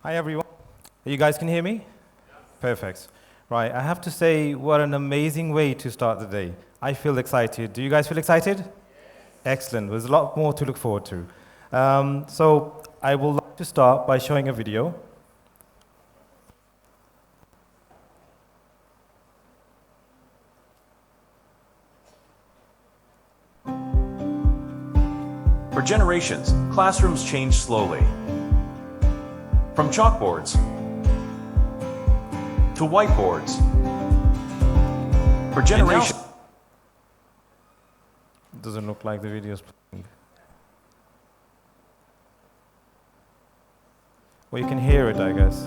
Hi everyone. You guys can hear me? Perfect. Right, I have to say, what an amazing way to start the day. I feel excited. Do you guys feel excited? Yes. Excellent. There's a lot more to look forward to. So I would like to start by showing a video. For generations, classrooms changed slowly. From chalkboards to whiteboards. For generations. Doesn't look like the video's playing. Well, you can hear it, I guess.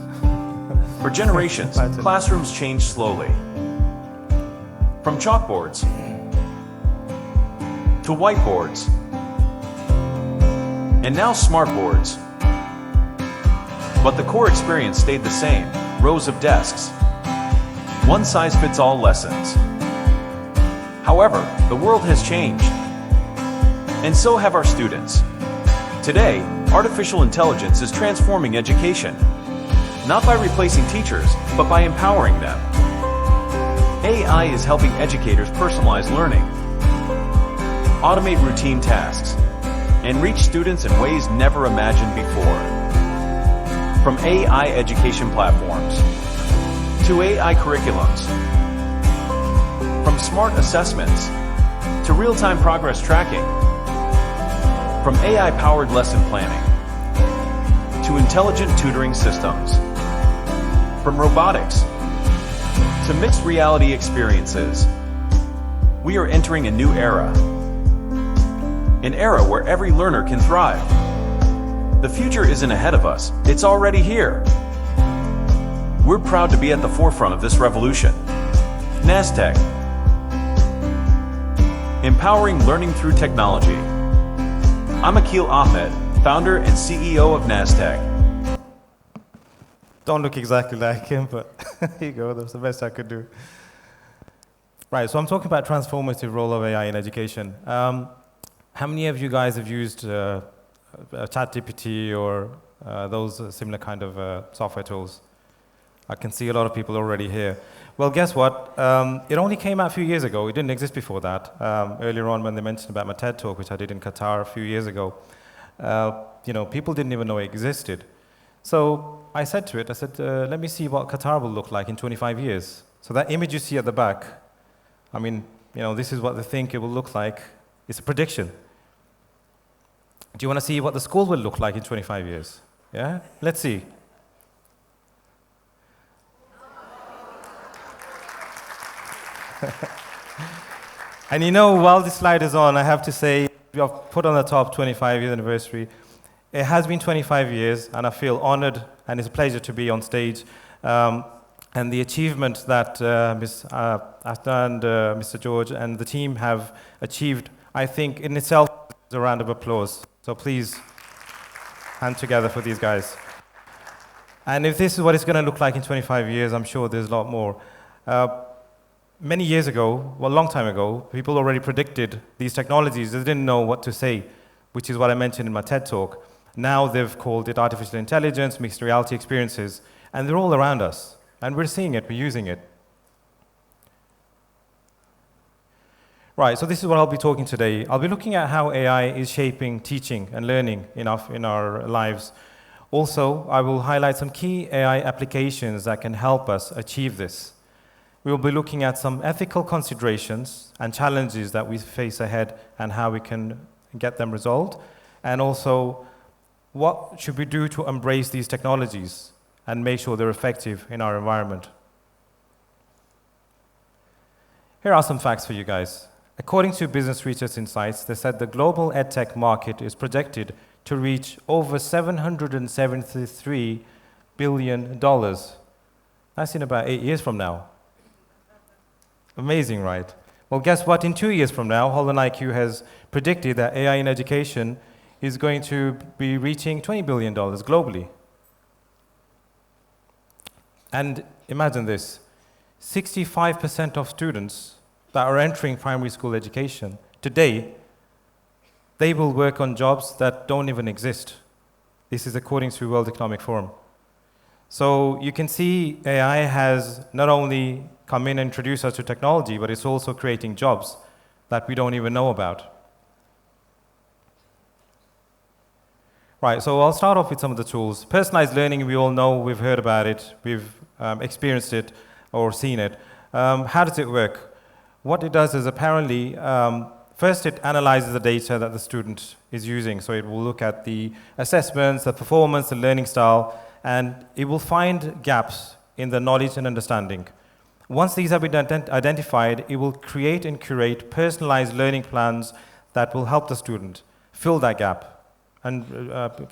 For generations, classrooms changed slowly. From chalkboards to whiteboards. And now smartboards. But the core experience stayed the same, rows of desks. One-size-fits-all lessons. However, the world has changed. And so have our students. Today, artificial intelligence is transforming education. Not by replacing teachers, but by empowering them. AI is helping educators personalize learning, automate routine tasks, and reach students in ways never imagined before. From AI education platforms to AI curriculums, from smart assessments to real-time progress tracking, from AI-powered lesson planning to intelligent tutoring systems, from robotics to mixed reality experiences, we are entering a new era. An era where every learner can thrive. The future isn't ahead of us, it's already here. We're proud to be at the forefront of this revolution. Naztec. Empowering learning through technology. I'm Aqeel Ahmad, founder and CEO of Naztec. Don't look exactly like him, but here you go, that's the best I could do. Right, so I'm talking about transformative role of AI in education. How many of you guys have used ChatGPT or those similar kind of software tools? I can see a lot of people already here. Well, guess what? It only came out a few years ago. It didn't exist before that. Earlier on, when they mentioned about my TED Talk, which I did in Qatar a few years ago, people didn't even know it existed. So I said to it, let me see what Qatar will look like in 25 years. So that image you see at the back, I mean, this is what they think it will look like. It's a prediction. Do you want to see what the school will look like in 25 years? Yeah? Let's see. And while this slide is on, I have to say, we have put on the top 25-year anniversary. It has been 25 years, and I feel honored, and it's a pleasure to be on stage. And the achievement that Ms. Asta and Mr. George and the team have achieved, I think in itself is a round of applause. So please, hand together for these guys. And if this is what it's going to look like in 25 years, I'm sure there's a lot more. Many years ago, well, a long time ago, people already predicted these technologies. They didn't know what to say, which is what I mentioned in my TED Talk. Now they've called it artificial intelligence, mixed reality experiences, and they're all around us. And we're seeing it, we're using it. Right, so this is what I'll be talking today. I'll be looking at how AI is shaping teaching and learning in our lives. Also, I will highlight some key AI applications that can help us achieve this. We will be looking at some ethical considerations and challenges that we face ahead and how we can get them resolved. And also, what should we do to embrace these technologies and make sure they're effective in our environment. Here are some facts for you guys. According to Business Research Insights, they said the global edtech market is projected to reach over $773 billion. That's in about 8 years from now. Amazing, right? Well, guess what? In 2 years from now, Holland IQ has predicted that AI in education is going to be reaching $20 billion globally. And imagine this, 65% of students that are entering primary school education today, they will work on jobs that don't even exist. This is according to World Economic Forum. So you can see AI has not only come in and introduced us to technology, but it's also creating jobs that we don't even know about. Right, so I'll start off with some of the tools. Personalized learning, we all know, we've heard about it, we've experienced it or seen it. How does it work? What it does is apparently, first it analyzes the data that the student is using. So it will look at the assessments, the performance, the learning style, and it will find gaps in the knowledge and understanding. Once these have been identified, it will create and curate personalized learning plans that will help the student fill that gap and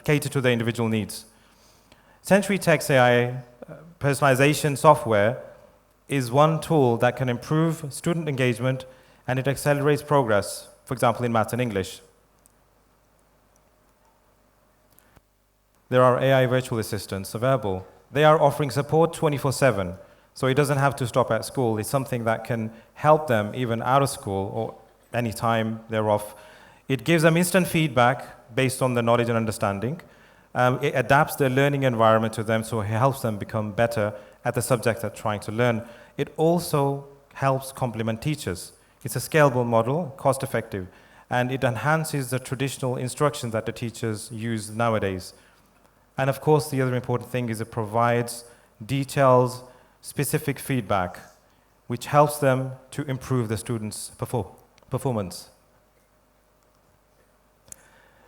cater to their individual needs. Century Tech's AI personalization software is one tool that can improve student engagement, and it accelerates progress, for example, in maths and English. There are AI virtual assistants available. They are offering support 24/7, so it doesn't have to stop at school. It's something that can help them even out of school or any time they're off. It gives them instant feedback based on their knowledge and understanding. It adapts their learning environment to them, so it helps them become better at the subject they're trying to learn. It also helps complement teachers. It's a scalable model, cost-effective, and it enhances the traditional instruction that the teachers use nowadays. And of course, the other important thing is it provides detailed, specific feedback, which helps them to improve the students' performance.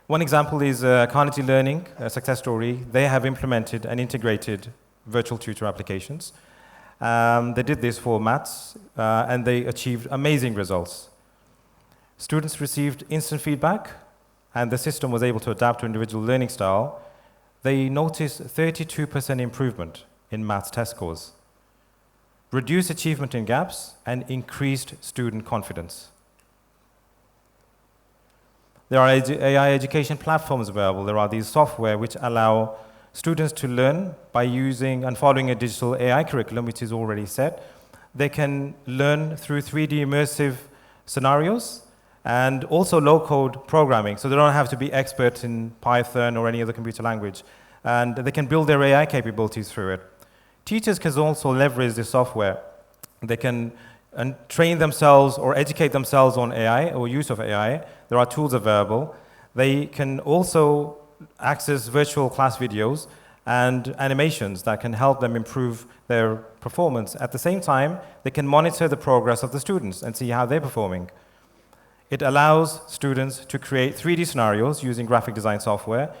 One example is Carnegie Learning, a success story. They have implemented and integrated virtual tutor applications. They did this for maths, and they achieved amazing results. Students received instant feedback, and the system was able to adapt to individual learning style. They noticed 32% improvement in maths test scores, reduced achievement in gaps, and increased student confidence. There are AI education platforms available. There are these software which allow students to learn by using and following a digital AI curriculum, which is already set. They can learn through 3D immersive scenarios and also low-code programming, so they don't have to be experts in Python or any other computer language. And they can build their AI capabilities through it. Teachers can also leverage this software. They can train themselves or educate themselves on AI or use of AI. There are tools available. They can also access virtual class videos and animations that can help them improve their performance. At the same time, they can monitor the progress of the students and see how they're performing. It allows students to create 3D scenarios using graphic design software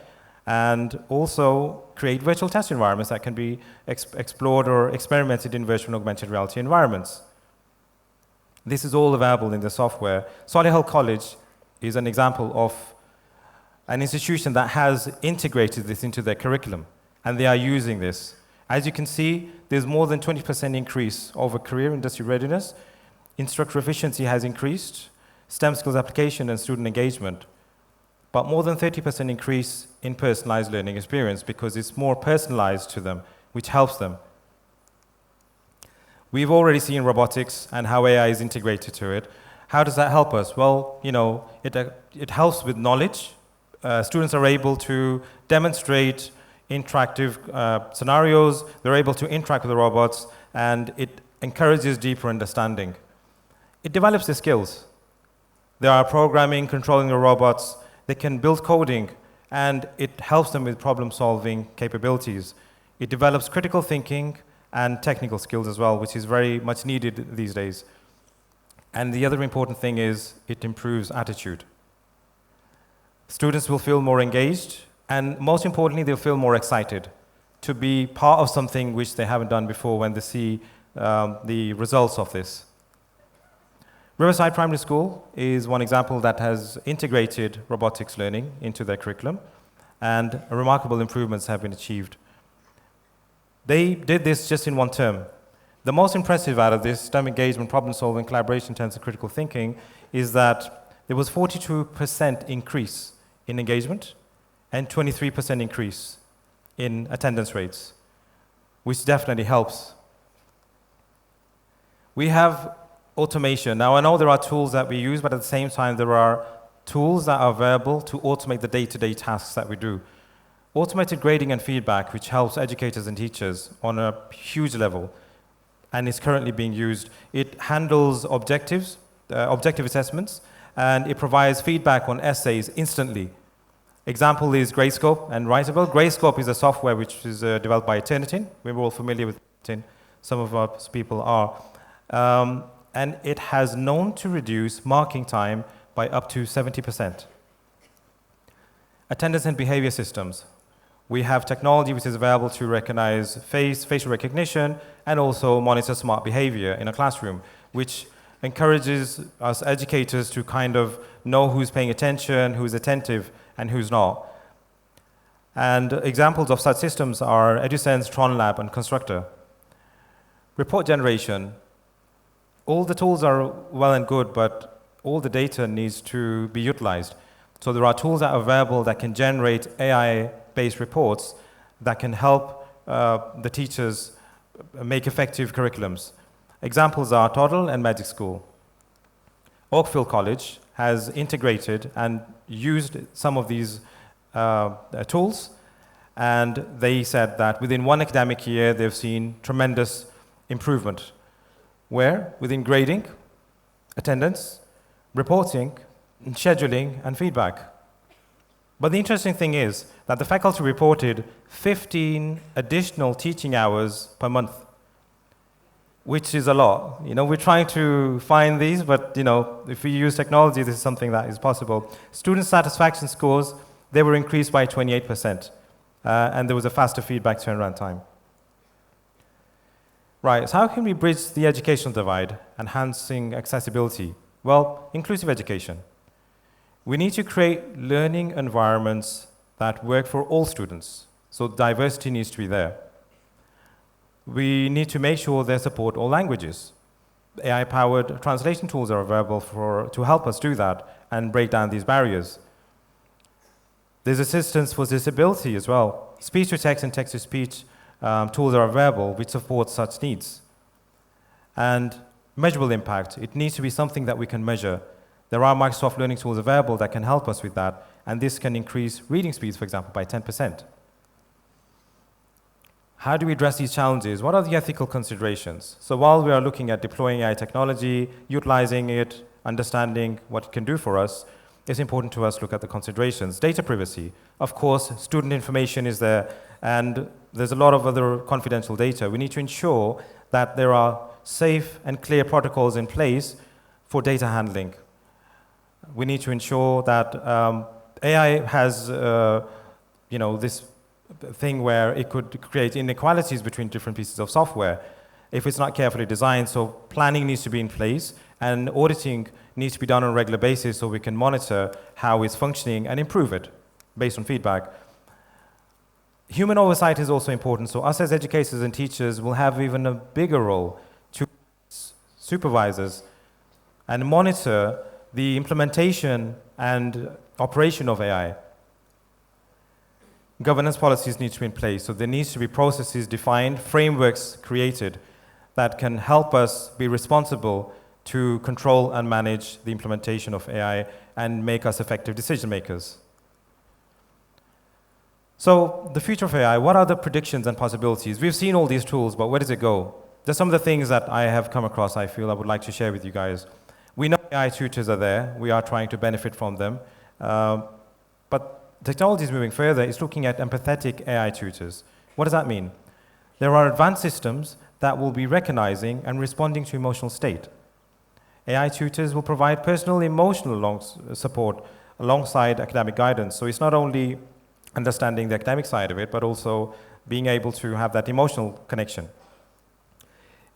and also create virtual test environments that can be explored or experimented in virtual and augmented reality environments. This is all available in the software. Solihull College is an example of an institution that has integrated this into their curriculum, and they are using this. As you can see, there's more than 20% increase over career industry readiness. Instructor efficiency has increased, STEM skills application and student engagement, but more than 30% increase in personalized learning experience because it's more personalized to them, which helps them. We've already seen robotics and how AI is integrated to it. How does that help us? Well, it helps with knowledge. Students are able to demonstrate interactive scenarios. They're able to interact with the robots, and it encourages deeper understanding. It develops their skills. They are programming, controlling the robots. They can build coding, and it helps them with problem-solving capabilities. It develops critical thinking and technical skills as well, which is very much needed these days. And the other important thing is it improves attitude. Students will feel more engaged, and most importantly, they'll feel more excited to be part of something which they haven't done before when they see the results of this. Riverside Primary School is one example that has integrated robotics learning into their curriculum, and remarkable improvements have been achieved. They did this just in one term. The most impressive out of this, STEM engagement, problem solving, collaboration, in terms of critical thinking, is that there was 42% increase in engagement and 23% increase in attendance rates, which definitely helps. We have automation. Now, I know there are tools that we use, but at the same time, there are tools that are available to automate the day-to-day tasks that we do. Automated grading and feedback, which helps educators and teachers on a huge level, and is currently being used. It handles objective assessments, and it provides feedback on essays instantly. Example is Grayscope and Writable. Grayscope is a software which is developed by Turnitin. We're all familiar with Turnitin. Some of us people are. And it has known to reduce marking time by up to 70%. Attendance and behavior systems. We have technology which is available to recognize facial recognition, and also monitor smart behavior in a classroom, which encourages us educators to kind of know who's paying attention, who's attentive, and who's not. And examples of such systems are EduSense, TronLab, and Constructor. Report generation. All the tools are well and good, but all the data needs to be utilized. So there are tools that are available that can generate AI-based reports that can help the teachers make effective curriculums. Examples are Toddle and Magic School. Oakville College has integrated and used some of these tools, and they said that within one academic year they've seen tremendous improvement. Where? Within grading, attendance, reporting, scheduling, and feedback. But the interesting thing is that the faculty reported 15 additional teaching hours per month, which is a lot. You know, we're trying to find these, but you know, if we use technology, this is something that is possible. Student satisfaction scores, they were increased by 28%, and there was a faster feedback turnaround time. Right, so how can we bridge the educational divide, enhancing accessibility? Well, inclusive education. We need to create learning environments that work for all students, so diversity needs to be there. We need to make sure they support all languages. AI-powered translation tools are available to help us do that and break down these barriers. There's assistance for disability as well. Speech-to-text and text-to-speech tools are available which support such needs. And measurable impact, it needs to be something that we can measure. There are Microsoft Learning tools available that can help us with that, and this can increase reading speeds, for example, by 10%. How do we address these challenges? What are the ethical considerations? So while we are looking at deploying AI technology, utilizing it, understanding what it can do for us, it's important to us to look at the considerations. Data privacy. Of course, student information is there, and there's a lot of other confidential data. We need to ensure that there are safe and clear protocols in place for data handling. We need to ensure that AI has this thing where it could create inequalities between different pieces of software if it's not carefully designed. So planning needs to be in place, and auditing needs to be done on a regular basis so we can monitor how it's functioning and improve it based on feedback. Human oversight is also important, so us as educators and teachers will have even a bigger role to supervisors and monitor the implementation and operation of AI. Governance policies need to be in place, so there needs to be processes defined, frameworks created that can help us be responsible to control and manage the implementation of AI and make us effective decision makers. So the future of AI, what are the predictions and possibilities? We've seen all these tools, but where does it go? There's some of the things that I have come across I feel I would like to share with you guys. We know AI tutors are there. We are trying to benefit from them. But technology is moving further. It's looking at empathetic AI tutors. What does that mean? There are advanced systems that will be recognizing and responding to emotional state. AI tutors will provide personal emotional support alongside academic guidance. So it's not only understanding the academic side of it, but also being able to have that emotional connection.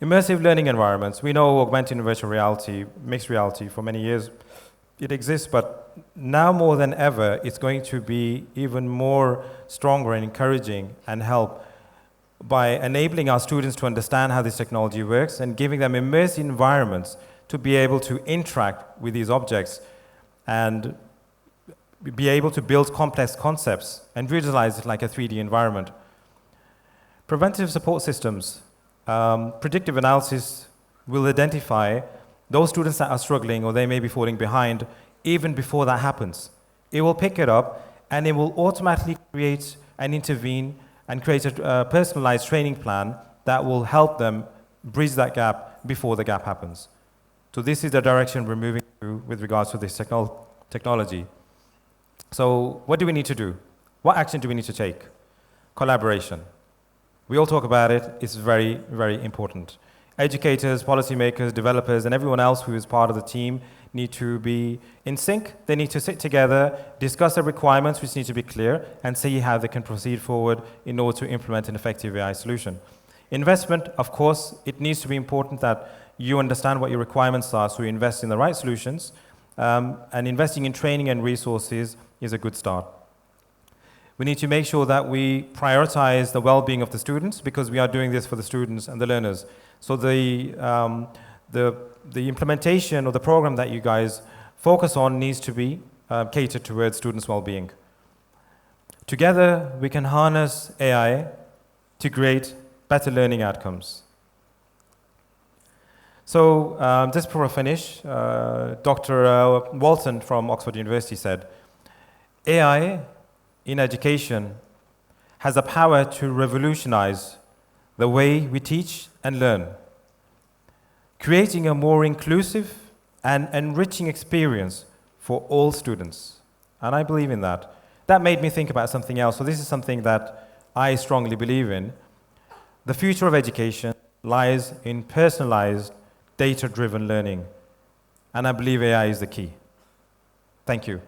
Immersive learning environments. We know augmented and virtual reality, mixed reality for many years. It exists, but now more than ever, it's going to be even more stronger and encouraging and help by enabling our students to understand how this technology works and giving them immersive environments to be able to interact with these objects and be able to build complex concepts and visualize it like a 3D environment. Preventive support systems. Predictive analysis will identify those students that are struggling or they may be falling behind even before that happens. It will pick it up and it will automatically create and intervene and create a personalized training plan that will help them bridge that gap before the gap happens. So this is the direction we're moving to with regards to this technology. So what do we need to do? What action do we need to take? Collaboration. We all talk about it. It's very, very important. Educators, policymakers, developers, and everyone else who is part of the team need to be in sync. They need to sit together, discuss the requirements, which need to be clear, and see how they can proceed forward in order to implement an effective AI solution. Investment, of course, it needs to be important that you understand what your requirements are, so you invest in the right solutions, and investing in training and resources is a good start. We need to make sure that we prioritize the well-being of the students, because we are doing this for the students and the learners. So the implementation of the program that you guys focus on needs to be catered towards students' well-being. Together, we can harness AI to create better learning outcomes. So just before I finish, Dr. Walton from Oxford University said, AI in education has the power to revolutionize the way we teach and learn, creating a more inclusive and enriching experience for all students. And I believe in that. That made me think about something else. So this is something that I strongly believe in. The future of education lies in personalized, data-driven learning. And I believe AI is the key. Thank you.